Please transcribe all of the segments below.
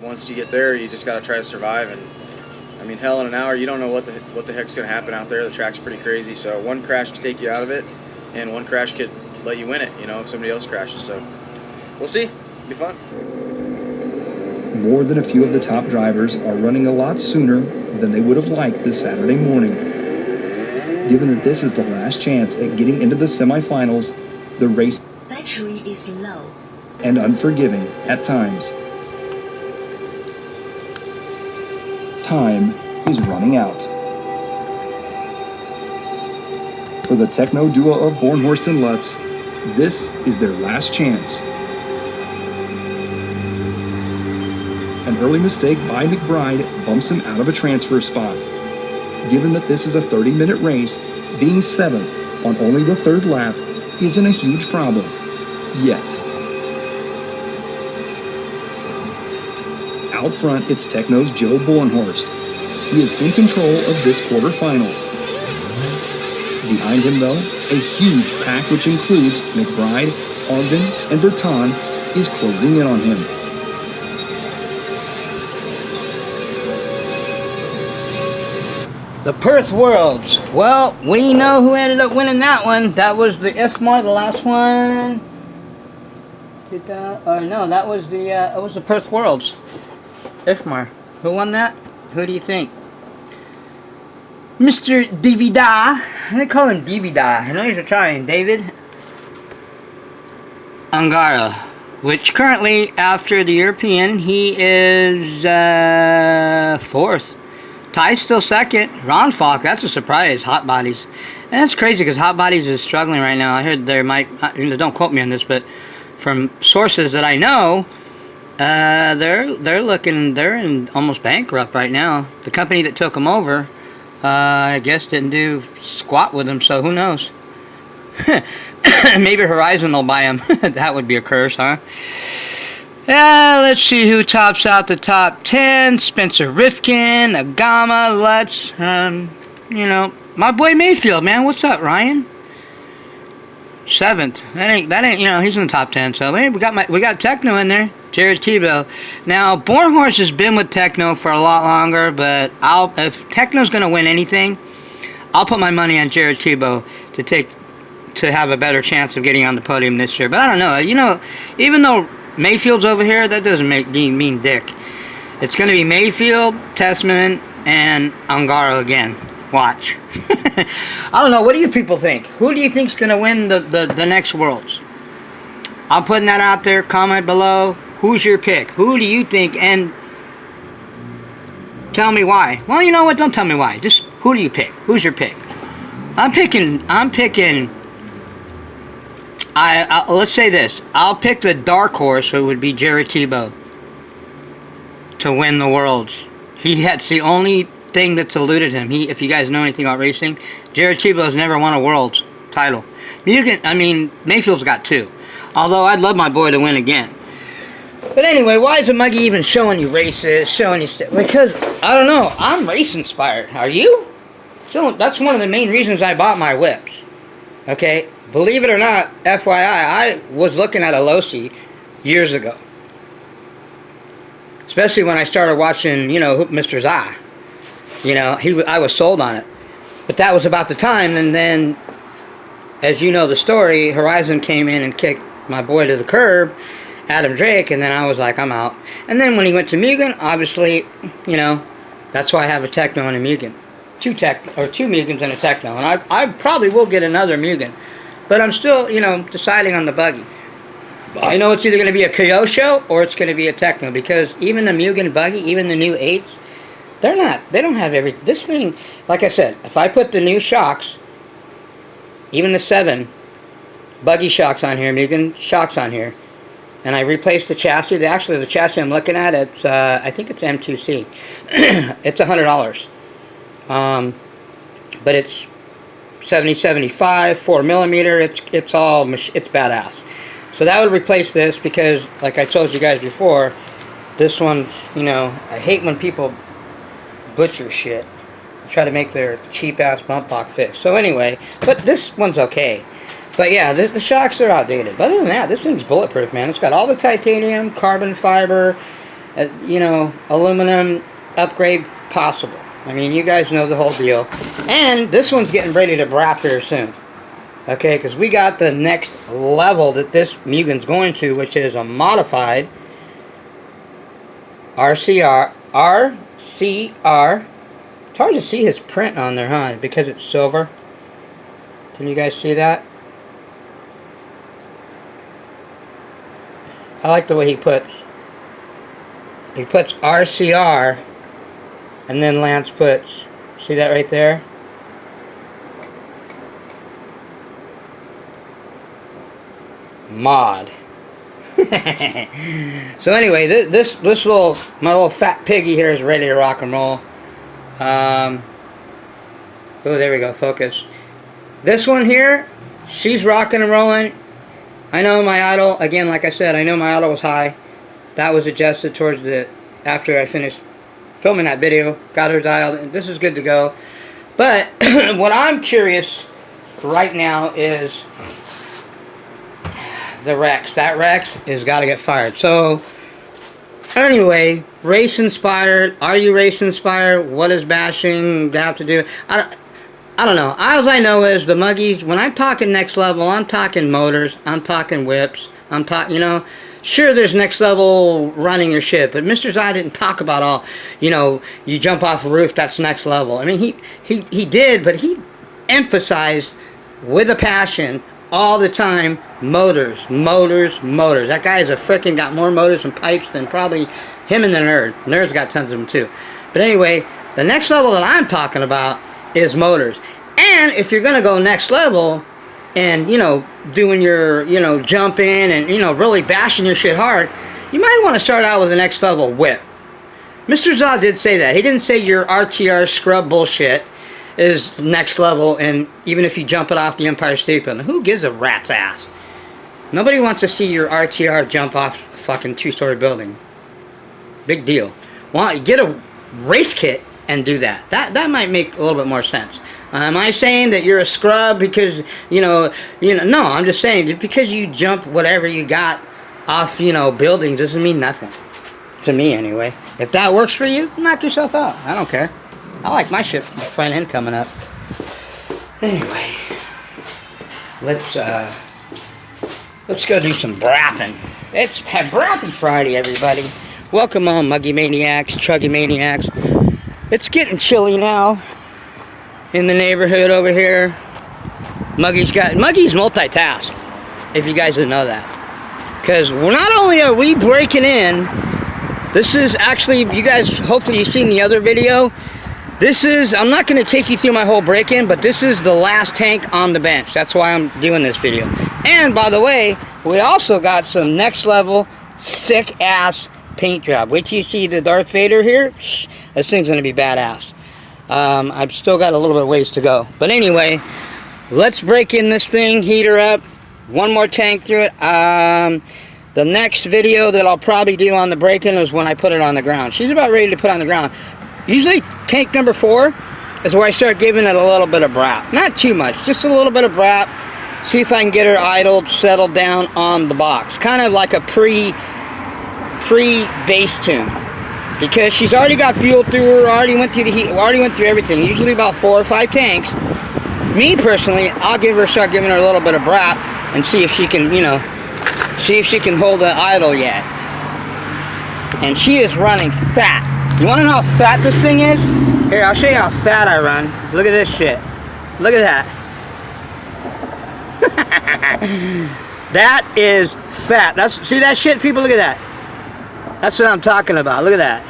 Once you get there, you just got to try to survive. And I mean, hell, in an hour, you don't know what the heck's going to happen out there. The track's pretty crazy. So one crash could take you out of it, and one crash could let you win it, you know, if somebody else crashes. So we'll see. It'll be fun. More than a few of the top drivers are running a lot sooner than they would have liked this Saturday morning. Given that this is the last chance at getting into the semifinals, the race battery is low and unforgiving at times. Time is running out. For the techno duo of Bornhorst and Lutz, this is their last chance. An early mistake by McBride bumps him out of a transfer spot. Given that this is a 30-minute race, being 7th on only the 3rd lap isn't a huge problem. Yet. Out front, it's Techno's Joe Bornhorst. He is in control of this quarterfinal. Behind him, though, a huge pack which includes McBride, Ogden, and Berton is closing in on him. The Perth Worlds. Well, we know who ended up winning that one. That was the IFMAR, the last one. No, that was the it was the Perth Worlds. IFMAR. Who won that? Who do you think? Mr. Divida. They call him Divida. I know he's Italian. David Angara. Which currently, after the European, he is 4th. Ty's still 2nd. Ron Falk, that's a surprise. Hot Bodies. And that's crazy because Hot Bodies is struggling right now. I heard there might, don't quote me on this, but from sources that I know, they're in almost bankrupt right now. The company that took them over, I guess didn't do squat with them, so who knows? Maybe Horizon will buy them. That would be a curse, huh? Let's see who tops out the top 10. Spencer Rifkin, Agama, Lutz, my boy Mayfield, man. What's up, Ryan? 7th. That ain't, he's in the top 10. So hey, we got Techno in there. Jared Tebow. Now, Bornhorst has been with Techno for a lot longer, but if Techno's gonna win anything, I'll put my money on Jared Tebow to have a better chance of getting on the podium this year. But I don't know. Even though Mayfield's over here, that doesn't mean dick. It's going to be Mayfield, Tessman, and Angaro again. Watch. I don't know. What do you people think? Who do you think's going to win the next Worlds? I'm putting that out there. Comment below. Who's your pick? Who do you think? And tell me why. Well, you know what? Don't tell me why. Just who do you pick? Who's your pick? I'm picking. Let's say this. I'll pick the dark horse, who would be Jared Tebow, to win the Worlds. That's the only thing that's eluded him. If you guys know anything about racing, Jared Tebow's never won a Worlds title. Mayfield's got 2. Although I'd love my boy to win again. But anyway, why is Muggy even showing you races, showing you stuff? Because, I don't know, I'm race inspired. Are you? So that's one of the main reasons I bought my whips. Okay? Believe it or not, FYI, I was looking at a Losi years ago. Especially when I started watching, Mr. Zah. I was sold on it. But that was about the time, and then, as you know the story, Horizon came in and kicked my boy to the curb, Adam Drake, and then I was like, I'm out. And then when he went to Mugen, obviously, that's why I have a Techno and a Mugen. 2 Mugens and a Techno. And I probably will get another Mugen. But I'm still, deciding on the buggy. I know it's either going to be a Kyosho or it's going to be a Techno, because even the Mugen buggy, even the new 8s, they don't have everything. This thing, like I said, if I put the new shocks, even the 7 buggy shocks on here, Mugen shocks on here, and I replace the chassis, the chassis I'm looking at, it's, I think it's M2C. It's $100. But it's 70-75, 4mm, it's badass. So that would replace this, because, like I told you guys before, this one's, I hate when people butcher shit, try to make their cheap-ass bump block fix. So anyway, but this one's okay. But yeah, the shocks are outdated. But other than that, this thing's bulletproof, man. It's got all the titanium, carbon fiber, you know, aluminum upgrade possible. I mean, you guys know the whole deal. And this one's getting ready to wrap here soon. Okay, because we got the next level that this Mugen's going to, which is a modified RCR. It's hard to see his print on there, huh? Because it's silver. Can you guys see that? I like the way he puts RCR, and then Lance puts, see that right there? Mod. So anyway, this little, my little fat piggy here is ready to rock and roll. Oh, there we go, focus. This one here, she's rocking and rolling. I know my idle, again, like I said, I know my idle was high. That was adjusted towards after I finished filming that video. Got her dialed, and this is good to go. But what I'm curious right now is the Rex. That Rex has got to get fired. So anyway, race inspired. Are you race inspired? What does bashing have to do? I don't know. All I know is the Muggies, when I'm talking next level, I'm talking motors, I'm talking whips, I'm talking, you know, sure there's next level running your shit, but Mr. Zai didn't talk about all, you know, you jump off a roof, that's next level. I mean, he did, but he emphasized with a passion all the time, motors, motors, motors. That guy is a freaking got more motors and pipes than probably him and the nerd. Nerd's got tons of them too. But anyway, the next level that I'm talking about is motors. And if you're gonna go next level and, you know, doing your, you know, jumping and, you know, really bashing your shit hard, you might want to start out with the next level whip. Mr. Zod did say that. He didn't say your RTR scrub bullshit is next level, and even if you jump it off the Empire State Building, who gives a rat's ass? Nobody wants to see your RTR jump off a fucking 2-story building. Big deal. Why don't you get a race kit and do that? That might make a little bit more sense. Am I saying that you're a scrub because, you know, no, I'm just saying that because you jump whatever you got off, you know, buildings doesn't mean nothing. To me, anyway. If that works for you, knock yourself out. I don't care. I like my shit from the front end coming up. Anyway, let's go do some brapping. It's Brappy Friday, everybody. Welcome on, Muggy Maniacs, Chuggy Maniacs. It's getting chilly now in the neighborhood over here. Muggy's multitask, if you guys didn't know that. Because not only are we breaking in, this is actually, you guys, hopefully you've seen the other video. This is, I'm not going to take you through my whole break-in, but this is the last tank on the bench. That's why I'm doing this video. And by the way, we also got some next level sick-ass paint job. Wait till you see the Darth Vader here. This thing's going to be badass. I've still got a little bit of ways to go. But anyway, let's break in this thing, heat her up. One more tank through it. The next video that I'll probably do on the break-in is when I put it on the ground. She's about ready to put on the ground. Usually tank number 4 is where I start giving it a little bit of brap. Not too much, just a little bit of brap. See if I can get her idled, settled down on the box. Kind of like a pre-base tune. Because she's already got fuel through her, already went through the heat, already went through everything. Usually about 4 or 5 tanks. Me personally, I'll start giving her a little bit of brap and see if she can, you know, see if she can hold the idle yet. And she is running fat. You want to know how fat this thing is? Here, I'll show you how fat I run. Look at this shit. Look at that. That is fat. See that shit, people? Look at that. That's what I'm talking about. Look at that.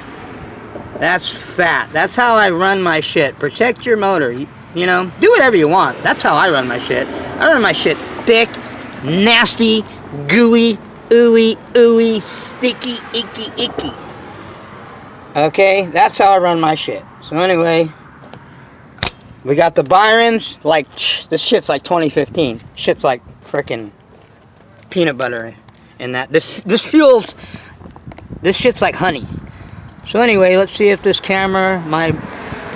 That's fat. That's how I run my shit. Protect your motor. You know, do whatever you want. That's how I run my shit. I run my shit thick, nasty, gooey, ooey, sticky, icky. Okay, that's how I run my shit. So anyway, we got the Byrons. Like, this shit's like 2015. Shit's like frickin' peanut butter in that. This fuels. This shit's like honey. So anyway, let's see if this camera, my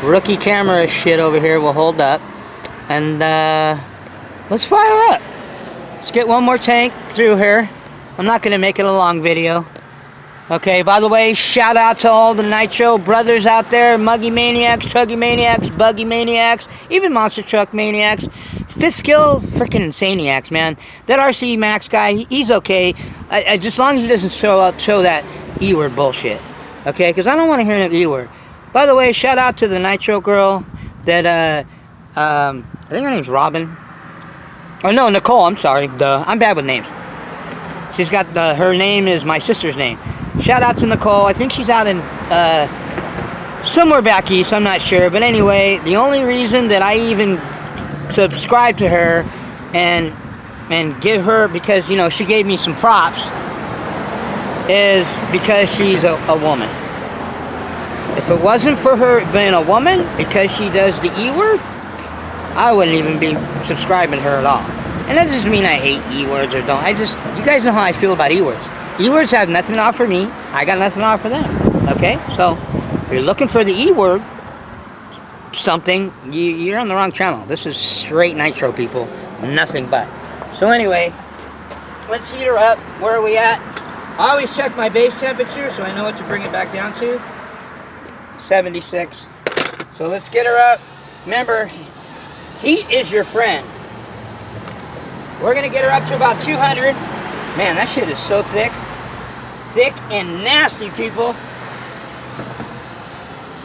rookie camera shit over here, will hold up. And let's fire up. Let's get one more tank through here. I'm not gonna make it a long video. Okay, by the way, shout out to all the Nitro brothers out there, Muggy Maniacs, Chuggy Maniacs, Buggy Maniacs, even Monster Truck Maniacs, Fifth Skill freaking Insaniacs, man. That RC Max guy, he's okay. Just as long as he doesn't show that E-word bullshit. Okay, because I don't want to hear an E-word. By the way, shout out to the Nitro girl that, I think her name's Robin. Oh, no, Nicole, I'm sorry. I'm bad with names. She's got her name is my sister's name. Shout out to Nicole. I think she's out in somewhere back east. I'm not sure. But anyway, the only reason that I even subscribe to her and give her, because, you know, she gave me some props, is because she's a woman. If it wasn't for her being a woman, because she does the E-word, I wouldn't even be subscribing to her at all. And that doesn't mean I hate E-words or don't. You guys know how I feel about E-words. E-words have nothing to offer me. I got nothing to offer them. Okay? So, if you're looking for the E-word, something, you're on the wrong channel. This is straight Nitro, people. Nothing but. So anyway, let's heat her up. Where are we at? I always check my base temperature so I know what to bring it back down to. 76. So let's get her up. Remember, heat is your friend. We're going to get her up to about 200. Man, that shit is so thick. Thick and nasty, people.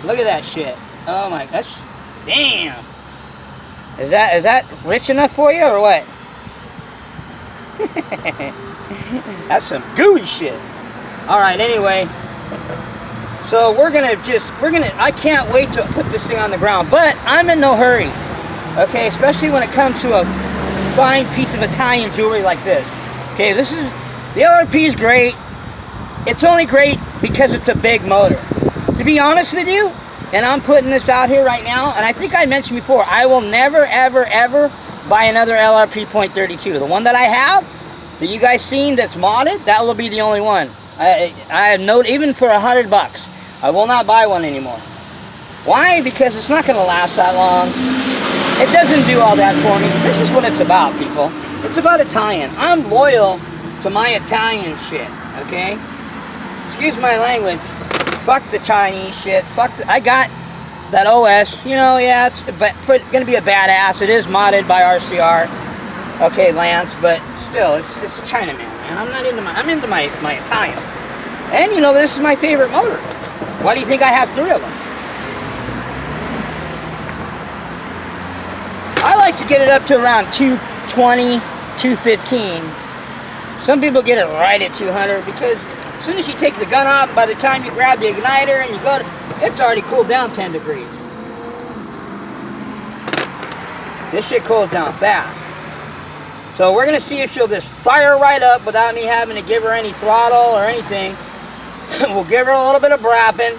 Look at that shit. Oh my, that's, damn. Is that rich enough for you or what? That's some gooey shit. Alright, anyway. So I can't wait to put this thing on the ground. But I'm in no hurry. Okay, especially when it comes to a fine piece of Italian jewelry like this. Okay, the LRP is great. It's only great because it's a big motor. To be honest with you, and I'm putting this out here right now, and I think I mentioned before, I will never, ever, ever buy another LRP .32. The one that I have, that you guys seen that's modded, that will be the only one. I know, even for $100, I will not buy one anymore. Why? Because it's not going to last that long. It doesn't do all that for me. This is what it's about, people. It's about Italian. I'm loyal to my Italian shit, okay? Excuse my language. Fuck the Chinese shit. I got that OS. You know, yeah, it's gonna be a badass. It is modded by RCR. Okay, Lance, but still, it's Chinaman, man. I'm into my Italian. And you know, this is my favorite motor. Why do you think I have 3 of them? I like to get it up to around 220, 215. Some people get it right at 200 because as soon as you take the gun off, by the time you grab the igniter and you go to, it's already cooled down 10 degrees. This shit cools down fast. So we're going to see if she'll just fire right up without me having to give her any throttle or anything. We'll give her a little bit of brapping,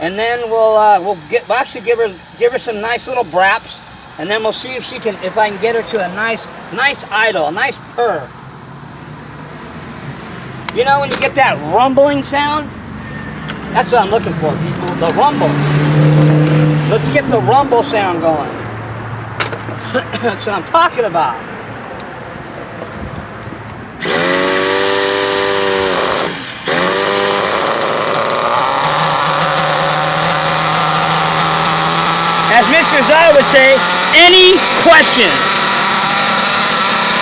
and then we'll actually give her some nice little braps, and then we'll see if I can get her to a nice idle, a nice purr. You know when you get that rumbling sound? That's what I'm looking for, people. The rumble. Let's get the rumble sound going. That's what I'm talking about. As Mr. Zai would say, any questions?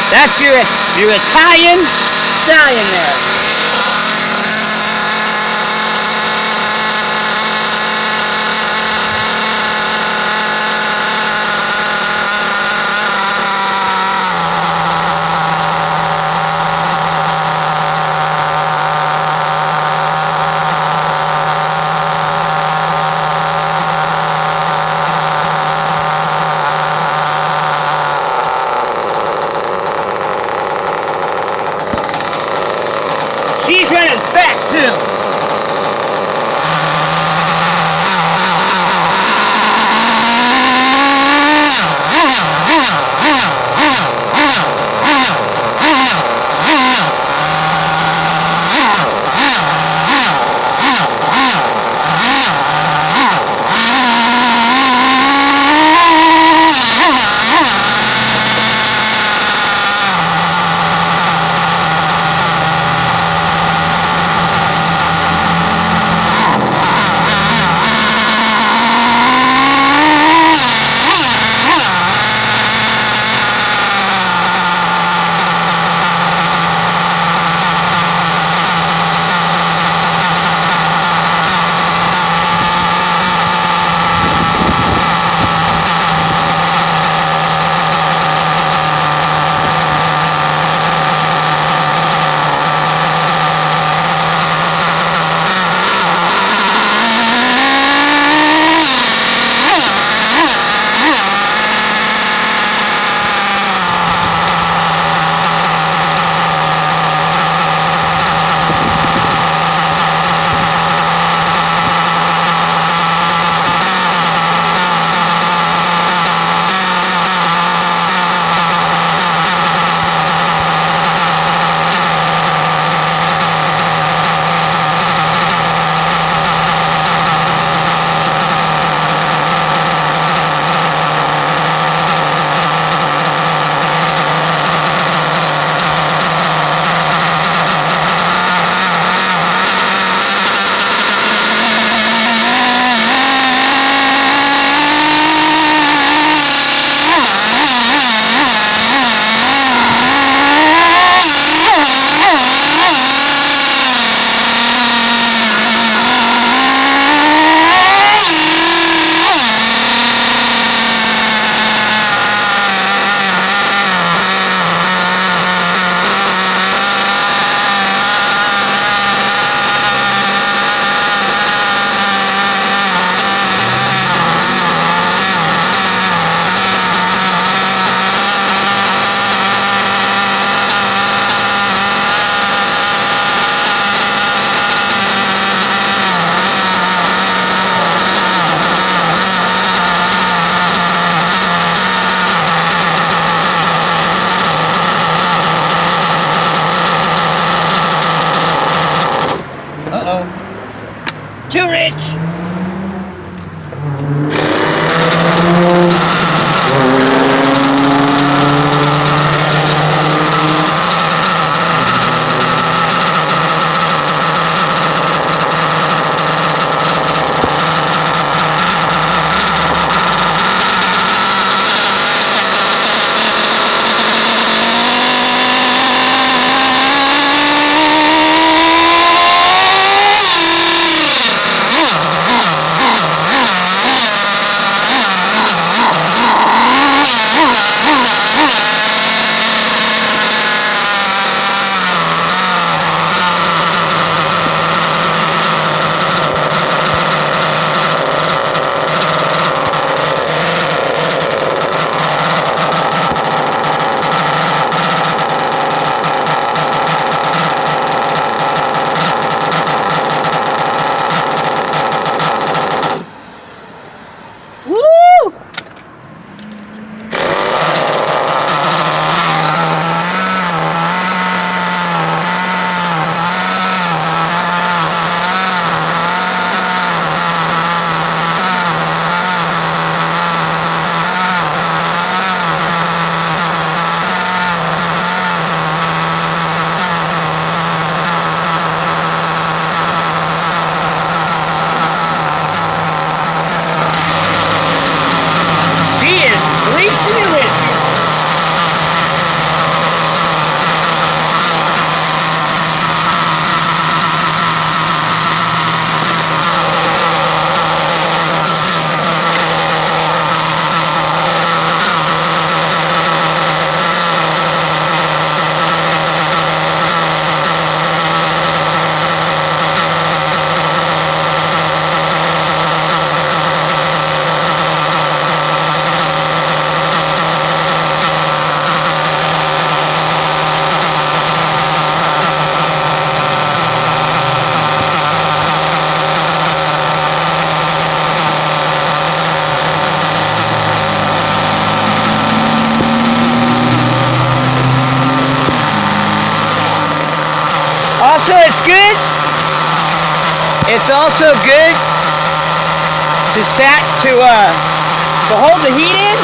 That's your Italian stallion there. Too rich. Also, it's good. It's also good to hold the heat in.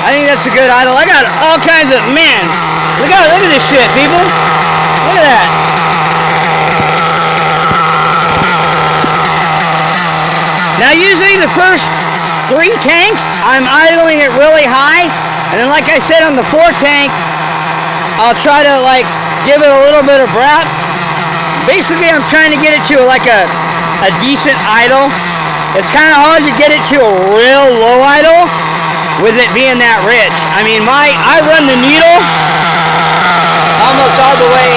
I think that's a good idle. I got all kinds of, man, look at this shit, people. Look at that. Now usually the first 3 tanks, I'm idling it really high. And then like I said on the 4th tank, I'll try to like give it a little bit of breath. Basically I'm trying to get it to like a decent idle. It's kind of hard to get it to a real low idle with it being that rich. I mean, I run the needle almost all the way.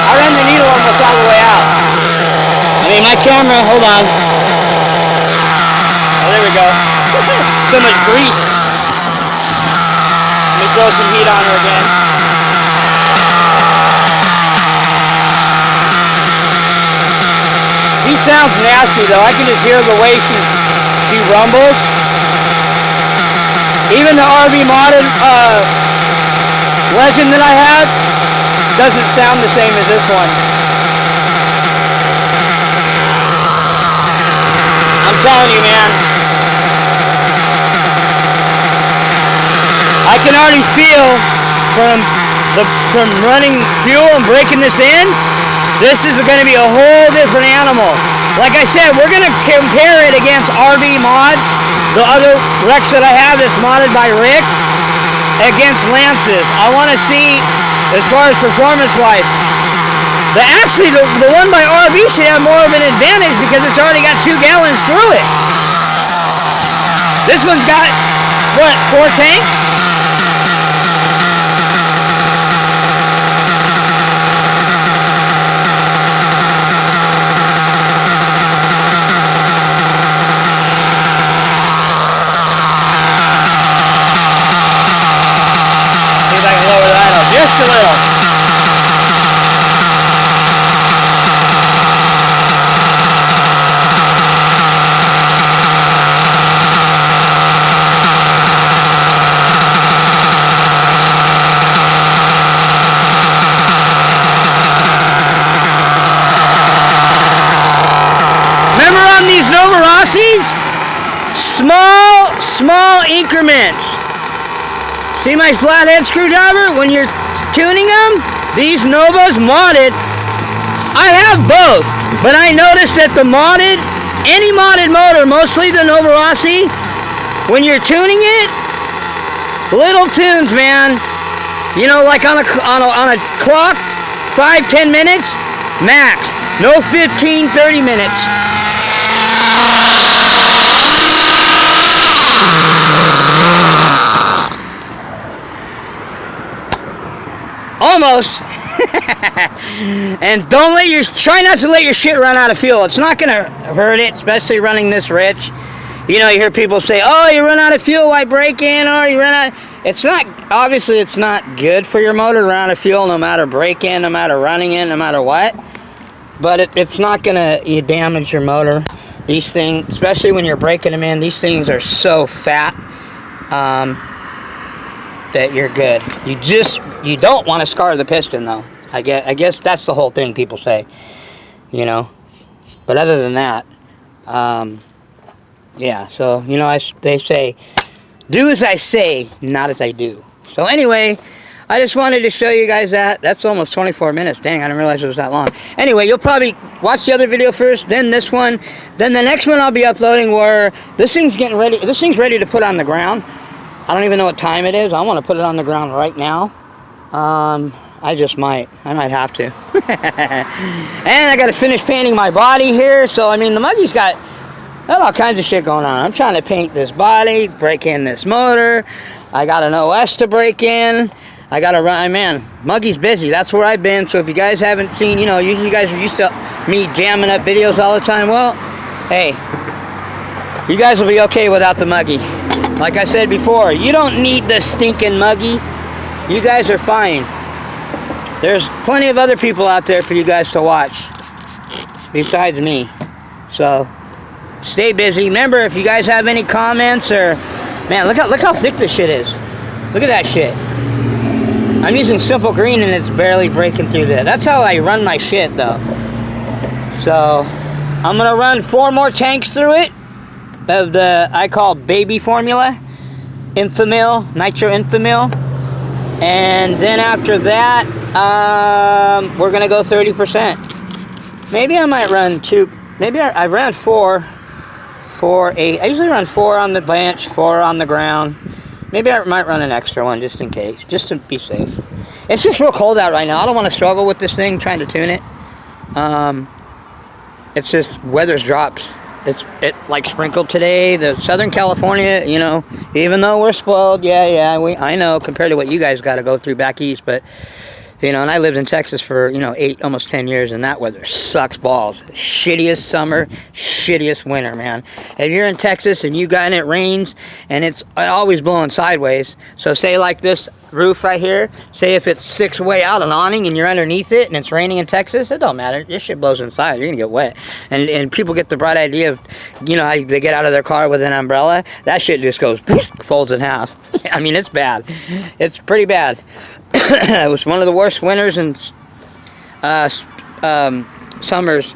I run the needle almost all the way out. I mean, my camera, hold on. Oh, there we go. So much grease. Let me throw some heat on her again. She sounds nasty though. I can just hear the way she rumbles. Even the RV modded Legend that I have doesn't sound the same as this one. I'm telling you, man. I can already feel from running fuel and breaking this in, this is going to be a whole different animal. Like I said, we're going to compare it against RV Mod, the other Rex that I have that's modded by Rick, against Lance's. I want to see, as far as performance-wise, actually the one by RV should have more of an advantage because it's already got 2 gallons through it. This one's got, what, 4 tanks? small increments. See my flathead screwdriver? When you're tuning them, these Novas modded, I have both, but I noticed that the modded, any modded motor, mostly the Nova Rossi, when you're tuning it, little tunes, man. You know, like on a clock, 5-10 minutes max. No 15-30 minutes. Almost. And try not to let your shit run out of fuel. It's not gonna hurt it, especially running this rich. You know, you hear people say, "Oh, you run out of fuel, why break in?" Or you run out. It's not, obviously it's not good for your motor to run out of fuel, no matter break in, no matter running in, no matter what. But it's not gonna damage your motor. These things, especially when you're breaking them in, these things are so fat that you're good. You don't want to scar the piston though. I guess that's the whole thing people say, you know. But other than that, yeah. So you know, they say, do as I say, not as I do. So anyway, I just wanted to show you guys that. That's almost 24 minutes. Dang, I didn't realize it was that long. Anyway, you'll probably watch the other video first, then this one, then the next one I'll be uploading where this thing's getting ready. This thing's ready to put on the ground. I don't even know what time it is. I want to put it on the ground right now. I just might. I might have to. And I got to finish painting my body here. So, I mean, the Muggy's got all kinds of shit going on. I'm trying to paint this body, break in this motor. I got an OS to break in. I got to run. Man, Muggy's busy. That's where I've been. So if you guys haven't seen, you know, usually you guys are used to me jamming up videos all the time. Well, hey, you guys will be okay without the Muggy. Like I said before, you don't need the stinking Muggy. You guys are fine. There's plenty of other people out there for you guys to watch besides me. So stay busy. Remember, if you guys have any comments or, man, look how thick this shit is. Look at that shit. I'm using simple green and it's barely breaking through there. That's how I run my shit though. So I'm gonna run 4 more tanks through it of the, I call baby formula, Infamil, nitro Infamil. And then after that, we're gonna go 30%. Maybe I might run 2, maybe I ran 4, 8. I usually run 4 on the bench, 4 on the ground. Maybe I might run an extra one just in case, just to be safe. It's just real cold out right now. I don't want to struggle with this thing trying to tune it. It's just weather's dropped. It like sprinkled today. The Southern California, you know, even though we're spoiled, I know compared to what you guys got to go through back east, but you know, and I lived in Texas for, you know, 8, almost 10 years, and that weather sucks balls. Shittiest summer, shittiest winter, man. If you're in Texas and and it rains, and it's always blowing sideways, so say like this roof right here, say if it's 6 way out an awning and you're underneath it and it's raining in Texas, it don't matter. This shit blows inside. You're gonna get wet. And people get the bright idea of, you know, how they get out of their car with an umbrella. That shit just goes, folds in half. I mean, it's bad. It's pretty bad. It was one of the worst winters and summers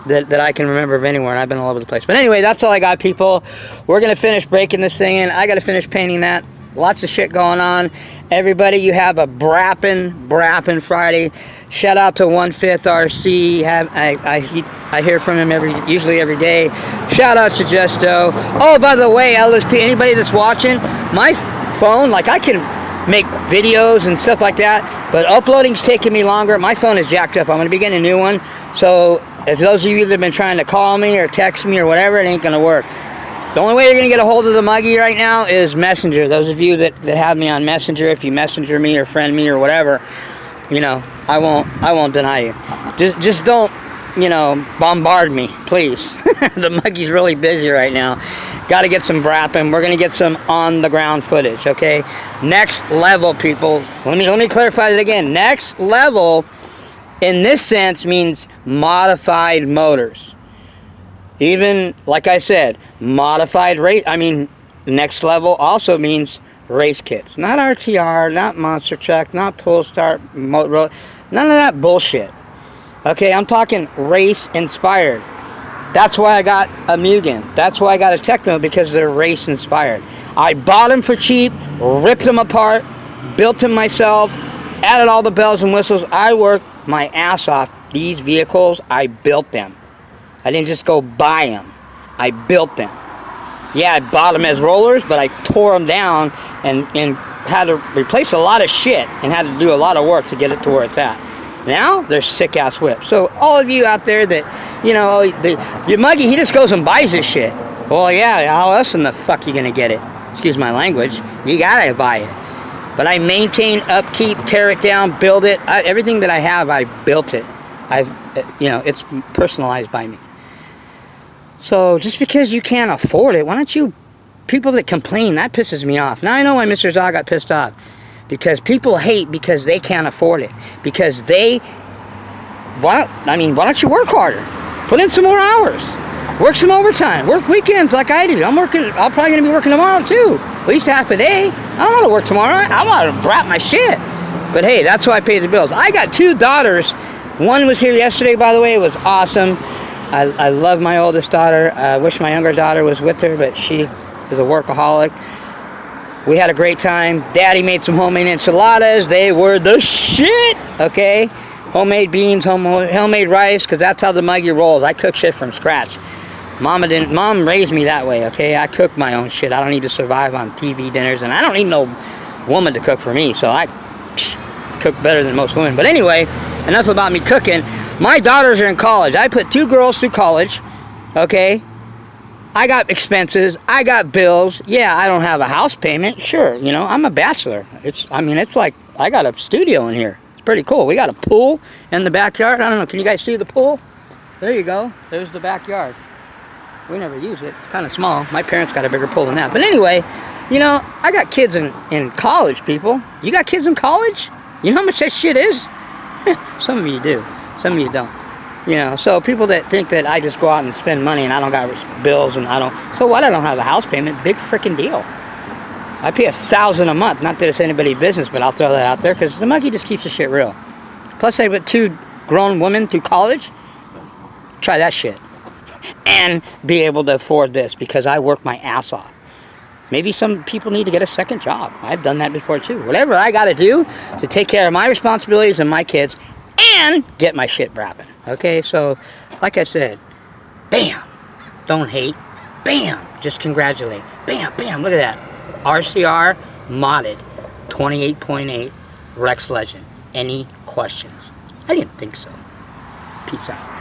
that I can remember of anywhere, and I've been all over the place. But anyway, that's all I got, people. We're going to finish breaking this thing in. I got to finish painting that. Lots of shit going on. Everybody, you have a brappin' Friday. Shout out to 1/5 RC. I hear from him usually every day. Shout out to Justo. Oh, by the way, LSP, anybody that's watching, my phone, like I can make videos and stuff like that, but uploading's taking me longer. My phone is jacked up. I'm going to be getting a new one. So if those of you that have been trying to call me or text me or whatever, it ain't going to work. The only way you're going to get a hold of the Muggy right now is Messenger. Those of you that have me on Messenger, if you messenger me or friend me or whatever, you know, I won't deny you. Just don't, you know, bombard me, please. The Muggy's really busy right now. Got to get some brapping. We're going to get some on the ground footage, okay? Next level, people. Let me clarify that again. Next level in this sense means modified motors. Even like I said, modified race. I mean, next level also means race kits. Not RTR, not monster truck, not pull start, none of that bullshit. Okay, I'm talking race inspired. That's why I got a Mugen. That's why I got a Techno, because they're race inspired. I bought them for cheap, ripped them apart, built them myself, added all the bells and whistles. I worked my ass off. These vehicles, I built them. I didn't just go buy them. I built them. Yeah, I bought them as rollers, but I tore them down and had to replace a lot of shit and had to do a lot of work to get it to where it's at. Now, they're sick-ass whips. So all of you out there that, you know, your Muggy, he just goes and buys this shit. Well, yeah, how else in the fuck you gonna get it? Excuse my language. You gotta buy it. But I maintain, upkeep, tear it down, build it. Everything that I have, I built it. It's personalized by me. So just because you can't afford it, why don't you, people that complain, that pisses me off. Now I know why Mr. Zaw got pissed off. Because people hate because they can't afford it. Because why don't you work harder? Put in some more hours. Work some overtime. Work weekends like I do. I'm probably going to be working tomorrow too. At least half a day. I don't want to work tomorrow. I want to wrap my shit. But hey, that's why I pay the bills. I got 2 daughters. One was here yesterday, by the way. It was awesome. I love my oldest daughter. I wish my younger daughter was with her, but she is a workaholic. We had a great time. Daddy made some homemade enchiladas. They were the shit, okay? Homemade beans, homemade rice, because that's how the Muggy rolls. I cook shit from scratch. Mom raised me that way, okay? I cook my own shit. I don't need to survive on TV dinners, and I don't need no woman to cook for me, so I cook better than most women. But anyway, enough about me cooking. My daughters are in college. I put 2 girls through college, okay? I got expenses, I got bills. Yeah, I don't have a house payment. Sure, you know, I'm a bachelor. It's like I got a studio in here. It's pretty cool. We got a pool in the backyard. I don't know, can you guys see the pool? There you go. There's the backyard. We never use it. It's kind of small. My parents got a bigger pool than that. But anyway, you know, I got kids in college, people. You got kids in college? You know how much that shit is? Some of you do. Some of you don't. You know, so people that think that I just go out and spend money and I don't got bills and so what? I don't have a house payment. Big freaking deal. I pay $1,000 a month. Not that it's anybody's business, but I'll throw that out there because the Monkey just keeps the shit real. Plus, I put 2 grown women through college. Try that shit. And be able to afford this because I work my ass off. Maybe some people need to get a second job. I've done that before too. Whatever I got to do to take care of my responsibilities and my kids and get my shit wrapping. Okay, so like I said, bam, don't hate, bam, just congratulate, bam, bam, look at that. RCR modded 28.8 Rex Legend. Any questions? I didn't think so. Peace out.